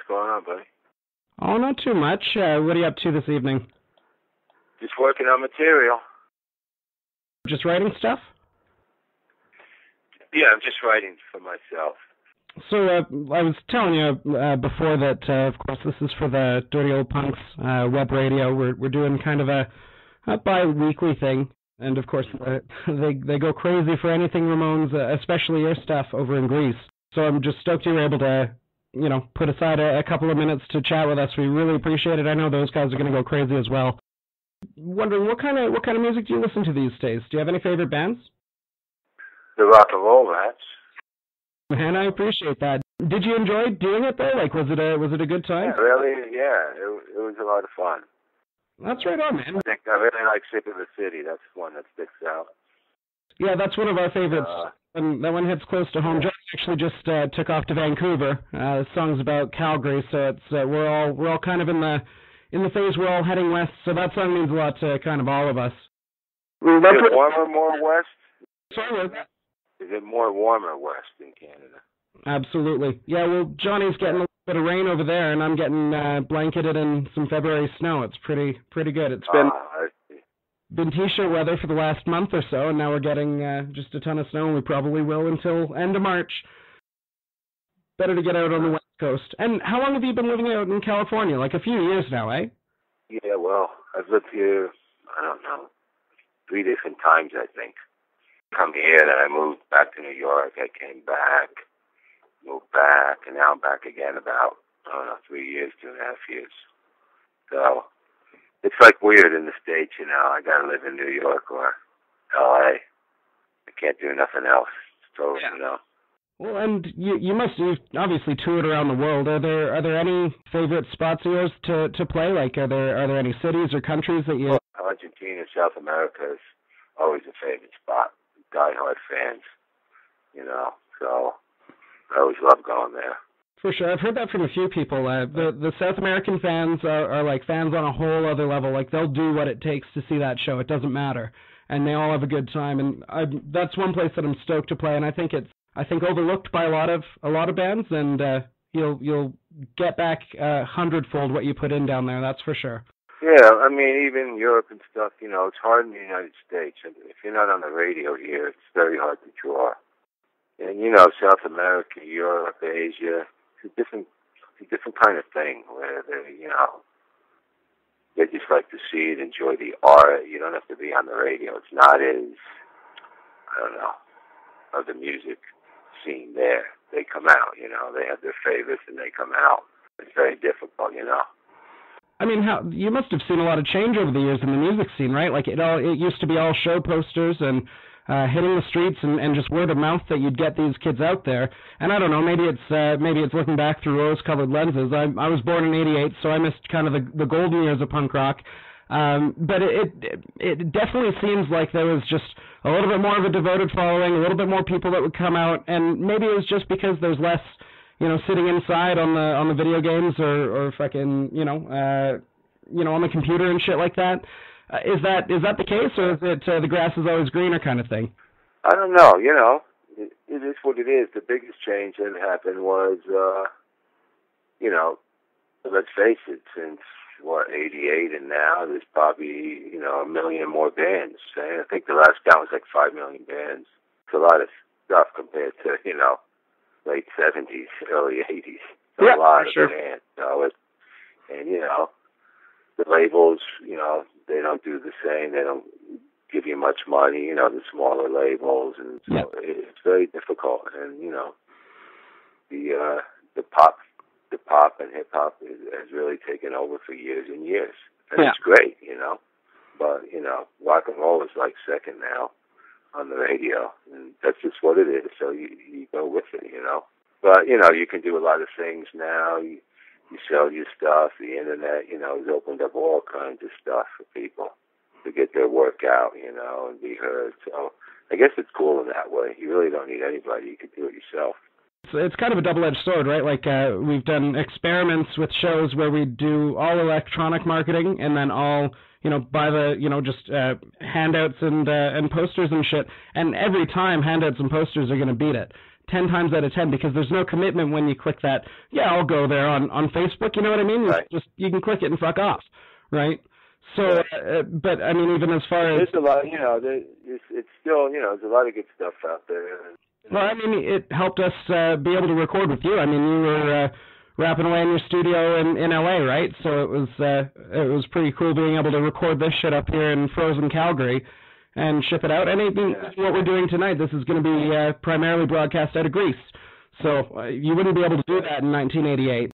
What's going on, buddy? Oh, not too much. What are you up to this evening? Just working on material. Just writing stuff? Yeah, I'm just writing for myself. So I was telling you before that, of course, this is for the Dirty Old Punks web radio. We're doing kind of a bi-weekly thing, and of course they go crazy for anything Ramones, especially your stuff over in Greece. So I'm just stoked you were able to, put aside a couple of minutes to chat with us. We really appreciate it. I know those guys are going to go crazy as well. Wondering what kind of music do you listen to these days? Do you have any favorite bands? The rock and roll rats. Man, I appreciate that. Did you enjoy doing it though? Like, was it a good time? Yeah, really. Yeah, it was a lot of fun. That's right on, man. I really like Sick of the City. That's one that sticks out. Yeah, that's one of our favorites. And that one hits close to home. John actually just took off to Vancouver. The song's about Calgary, so it's we're all kind of in the phase we're all heading west. So that song means a lot to kind of all of us. Is it warmer more west? Sorry. Is it more warmer west in Canada? Absolutely. Yeah, well, Johnny's getting a little bit of rain over there, and I'm getting blanketed in some February snow. It's pretty good. It's been T-shirt weather for the last month or so, and now we're getting just a ton of snow, and we probably will until end of March. Better to get out on the West Coast. And how long have you been living out in California? Like a few years now, eh? Yeah, well, I've lived here, I don't know, 3 different times, I think. Come here, then I moved back to New York. I came back, moved back, and now I'm back again about, 3 years, 2.5 years. So it's like weird in the States, I got to live in New York or L.A. I can't do nothing else. So, Well, and you've obviously toured around the world. Are there any favorite spots of yours to play? Like, are there any cities or countries that you? Well, Argentina, South America is always a favorite spot. Die-hard fans, so I always love going there. For sure. I've heard that from a few people. The South American fans are like fans on a whole other level. Like, they'll do what it takes to see that show. It doesn't matter. And they all have a good time. And that's one place that I'm stoked to play. And I think it's overlooked by a lot of bands. And you'll get back 100-fold what you put in down there. That's for sure. Yeah, I mean, even Europe and stuff, it's hard in the United States. If you're not on the radio here, it's very hard to draw. And, South America, Europe, Asia, it's a different kind of thing where they just like to see it, enjoy the art. You don't have to be on the radio. It's not as, of the music scene there. They come out, they have their favorites and they come out. It's very difficult, I mean, you must have seen a lot of change over the years in the music scene, right? Like, it used to be all show posters and hitting the streets and just word of mouth that you'd get these kids out there. And I don't know, maybe it's looking back through rose-colored lenses. I was born in '88, so I missed kind of the golden years of punk rock. But it definitely seems like there was just a little bit more of a devoted following, a little bit more people that would come out, and maybe it was just because there's less sitting inside on the video games or fucking, on the computer and shit like that. Is that the case, or is it the grass is always greener kind of thing? I don't know. It is what it is. The biggest change that happened was, let's face it, since, 88 and now there's probably, 1 million more bands. I think the last count was like 5 million bands. It's a lot of stuff compared to, late 70s, early 80s. A lot of bands. The labels, they don't do the same. They don't give you much money, the smaller labels. And so it's very difficult. And, the pop and hip-hop has really taken over for years and years. And it's great, But, rock and roll is like second now on the radio, and that's just what it is. So you go with it, But you can do a lot of things now. You sell your stuff. The internet, has opened up all kinds of stuff for people to get their work out, and be heard. So I guess it's cool in that way. You really don't need anybody. You can do it yourself. It's kind of a double-edged sword, right? Like, we've done experiments with shows where we do all electronic marketing and then all, by the, just handouts and posters and shit. And every time handouts and posters are going to beat it. 10 times out of 10 because there's no commitment when you click that, yeah, I'll go there on Facebook, you know what I mean? Right. Just, you can click it and fuck off, right? So, but I mean, even as far as... There's a lot, you know, it's still, you know, there's a lot of good stuff out there. Well, I mean, it helped us be able to record with you. I mean, you were rapping away in your studio in LA, right? So it was pretty cool being able to record this shit up here in frozen Calgary and ship it out. And even what we're doing tonight, this is going to be primarily broadcast out of Greece. So you wouldn't be able to do that in 1988.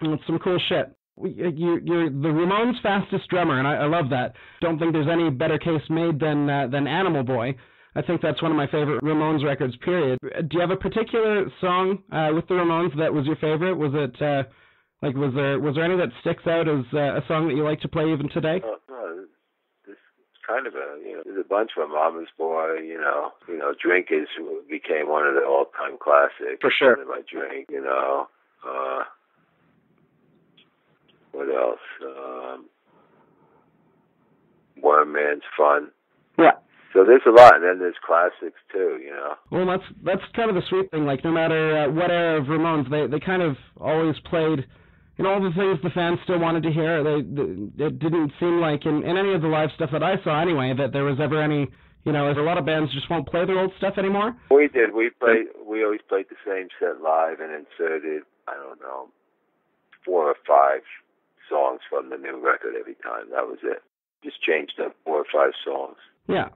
It's some cool shit. You're the Ramones' fastest drummer, and I love that. Don't think there's any better case made than Animal Boy. I think that's one of my favorite Ramones records, period. Do you have a particular song with the Ramones that was your favorite? Was it was there any that sticks out as a song that you like to play even today? No, this kind of there's a bunch from Mama's Boy, you know, Drink became one of the all-time classics. For sure. I Drink, you know. What else? One Man's Fun. Yeah. So there's a lot, and then there's classics too, you know. Well, that's kind of the sweet thing. Like, no matter what era of Ramones, they kind of always played, you know, all the things the fans still wanted to hear. It didn't seem like in any of the live stuff that I saw anyway that there was ever any, you know, a lot of bands just won't play their old stuff anymore. We did. We always played the same set live and inserted, I don't know, 4 or 5 songs from the new record every time. That was it. Just changed up 4 or 5 songs. Yeah.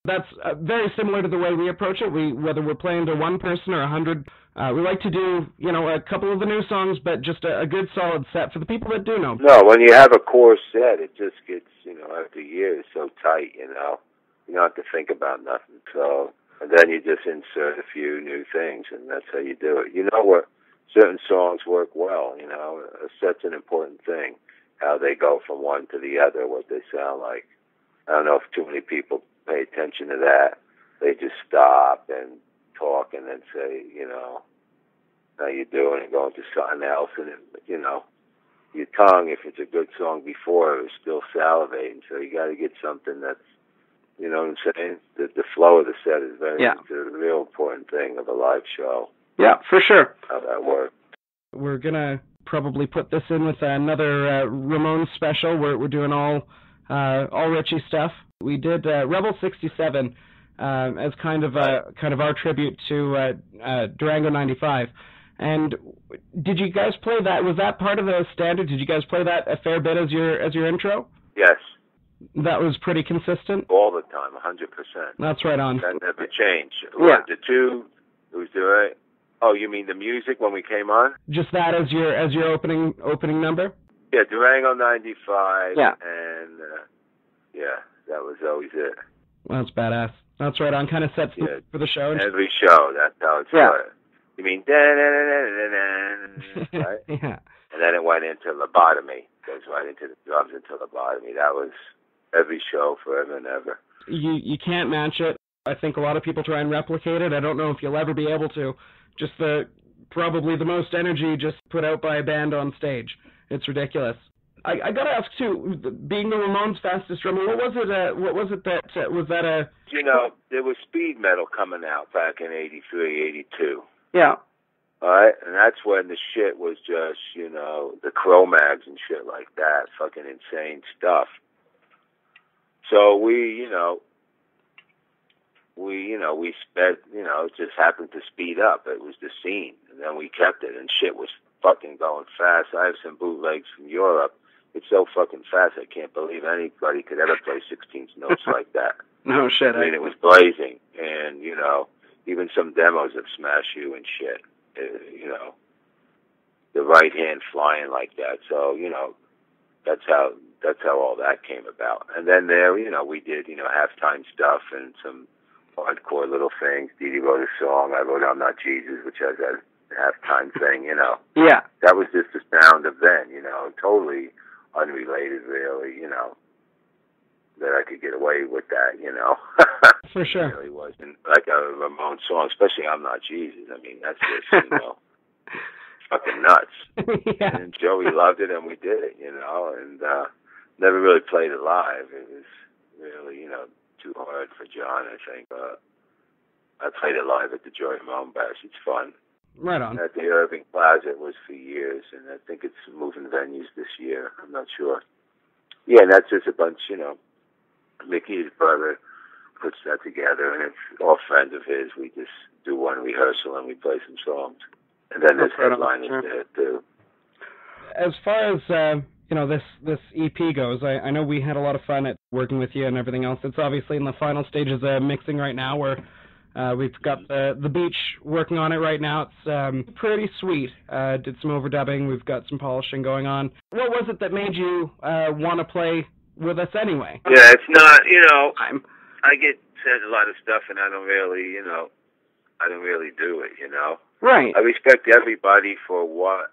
That's very similar to the way we approach it. Whether we're playing to one person or 100, we like to do, you know, a couple of the new songs, but just a good solid set for the people that do know. No, when you have a core set, it just gets, you know, after years so tight, you know. You don't have to think about nothing. So, and then you just insert a few new things, and that's how you do it. You know what? Certain songs work well, you know. A set's an important thing, how they go from one to the other, what they sound like. I don't know if too many people pay attention to that. They just stop and talk and then say, you know, how you doing, and go into something else. And, you know, your tongue, if it's a good song before, is still salivating. So you got to get something that's, you know what I'm saying? The flow of the set is it's a real important thing of a live show. Yeah, for sure. How that works. We're going to probably put this in with another Ramones special. We're doing all Richie stuff. We did Rebel 67 as kind of our tribute to Durango 95. And did you guys play that? Was that part of the standard? Did you guys play that a fair bit as your intro? Yes. That was pretty consistent? All the time, 100%. That's right on. That never changed. Yeah. The two, it was the oh, you mean the music when we came on? Just that as your opening number? Yeah, Durango 95. Yeah. And, that was always it. Well, that's badass. That's right on. Kind of sets for the show. Every show, that's how it started. You mean, right? Yeah. And then it went into lobotomy. Goes right into the drums, into lobotomy. That was every show forever and ever. You can't match it. I think a lot of people try and replicate it. I don't know if you'll ever be able to. Just probably the most energy just put out by a band on stage. It's ridiculous. I gotta ask too, being the Ramones' fastest drummer, what was it that was that a? You know, there was speed metal coming out back in '83, '82. Yeah. All right, and that's when the shit was just, you know, the Cro-Mags and shit like that, fucking insane stuff. So we sped, it just happened to speed up. It was the scene, and then we kept it, and shit was fucking going fast. I have some bootlegs from Europe. It's so fucking fast, I can't believe anybody could ever play 16th notes like that. No shit. I mean, it was blazing, and, you know, even some demos of Smash You and shit, you know, the right hand flying like that. So, you know, that's how all that came about. And then there, you know, we did, you know, halftime stuff and some hardcore little things. Dee Dee wrote a song. I wrote I'm Not Jesus, which has that halftime thing, you know. Yeah. That was just the sound of then, you know, totally unrelated, really, you know, that I could get away with that, you know. For sure. It really wasn't like a Ramones song, especially I'm Not Jesus. I mean, that's just, you know, fucking nuts. Yeah. And Joey loved it, and we did it, you know, and never really played it live. It was really, you know, too hard for John, I think. I played it live at the Joy Ramone Bash. It's fun. Right on. At the Irving Plaza it was for years, and I think it's moving venues this year. I'm not sure. Yeah, and that's just a bunch, Mickey's brother puts that together, and it's all friends of his. We just do one rehearsal and we play some songs. And then there's headliners there, too. As far as, this EP goes, I know we had a lot of fun at working with you and everything else. It's obviously in the final stages of mixing right now, where we've got the Beach working on it right now. It's pretty sweet. Did some overdubbing. We've got some polishing going on. What was it that made you want to play with us anyway? Yeah, it's not, I get sent a lot of stuff and I don't really do it, Right. I respect everybody for what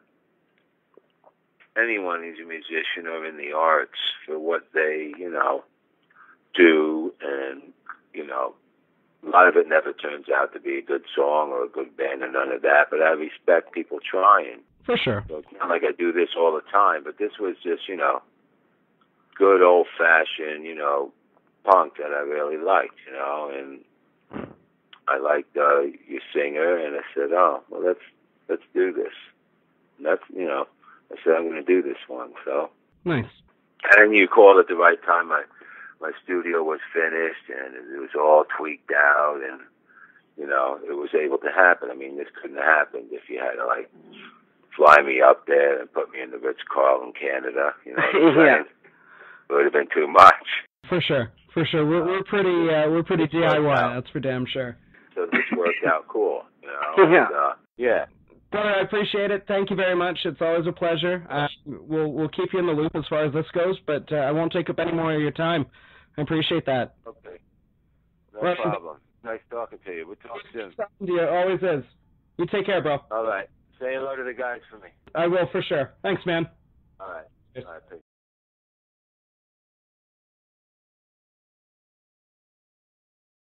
anyone who's a musician or in the arts for what they, do, and, a lot of it never turns out to be a good song or a good band and none of that, but I respect people trying. For sure. So it's not like I do this all the time, but this was just, good old-fashioned, punk that I really liked, and I liked your singer, and I said, oh, well, let's do this. And that's, I said, I'm going to do this one, so. Nice. And you called at the right time. My studio was finished, and it was all tweaked out, and, it was able to happen. I mean, this couldn't have happened if you had to, fly me up there and put me in the Ritz-Carlton, Canada, Yeah. It would have been too much. For sure. We're pretty DIY. That's for damn sure. So this worked out cool, Yeah. And, yeah. Brother, I appreciate it. Thank you very much. It's always a pleasure. We'll keep you in the loop as far as this goes, but I won't take up any more of your time. I appreciate that. Okay. No problem. Nice talking to you. We'll talk soon. Yeah, always is. You take care, bro. All right. Say hello to the guys for me. I will, for sure. Thanks, man. All right. All right.